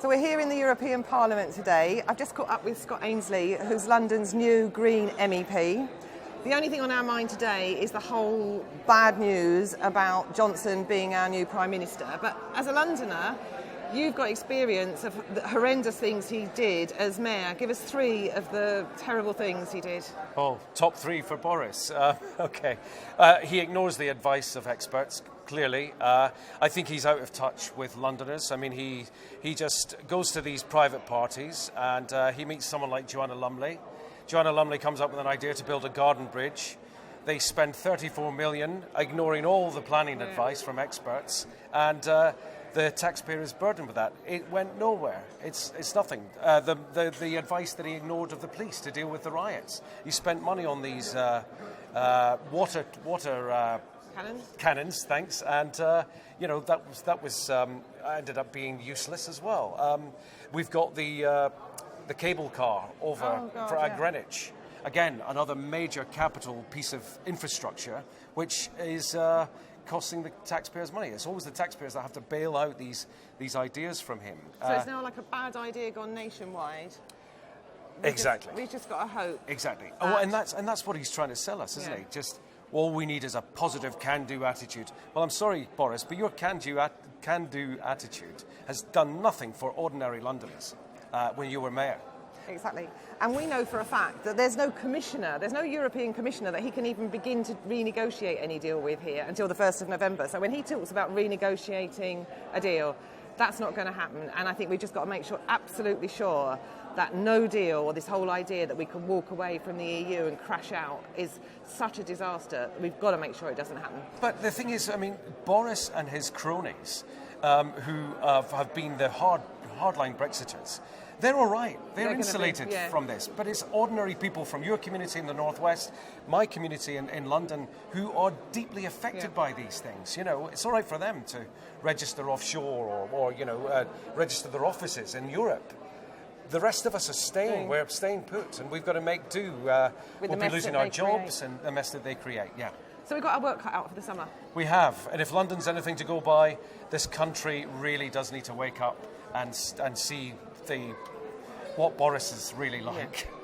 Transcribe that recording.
So we're here in the European Parliament today. I've just caught up with Scott Ainslie, who's London's new Green MEP. The only thing on our mind today is the whole bad news about Johnson being our new Prime Minister. But as a Londoner, you've got experience of the horrendous things he did as Mayor. Give us 3 of the terrible things he did. Oh, top 3 for Boris. Okay. He ignores the advice of experts, clearly. I think he's out of touch with Londoners. I mean, he just goes to these private parties and he meets someone like Joanna Lumley. Joanna Lumley comes up with an idea to build a garden bridge. They spend 34 million, ignoring all the planning advice from experts, and the taxpayer is burdened with that. It went nowhere. It's nothing. The advice that he ignored of the police to deal with the riots. He spent money on these water cannons. Thanks, and that was ended up being useless as well. We've got the cable car over Greenwich. Again, another major capital piece of infrastructure, which is costing the taxpayers money. It's always the taxpayers that have to bail out these ideas from him. So it's now like a bad idea gone nationwide. Exactly. We've just got to hope. Exactly. Oh, and that's what he's trying to sell us, isn't he? Just all we need is a positive can-do attitude. Well, I'm sorry, Boris, but your can-do attitude has done nothing for ordinary Londoners when you were mayor. Exactly. And we know for a fact that there's no European commissioner that he can even begin to renegotiate any deal with here until the 1st of November. So when he talks about renegotiating a deal, that's not going to happen. And I think we've just got to make absolutely sure that no deal, or this whole idea that we can walk away from the EU and crash out, is such a disaster. We've got to make sure it doesn't happen. But the thing is, I mean, Boris and his cronies, who have been the hardline Brexiters, they're all right. They're insulated from this. But it's ordinary people from your community in the Northwest, my community in London, who are deeply affected by these things. You know, it's all right for them to register offshore or register their offices in Europe. The rest of us are staying. We're staying put, and we've got to make do. We'll be losing our jobs and the mess that they create. Yeah. So we've got our work cut out for the summer. We have. And if London's anything to go by, this country really does need to wake up and see what Boris is really like. Yeah.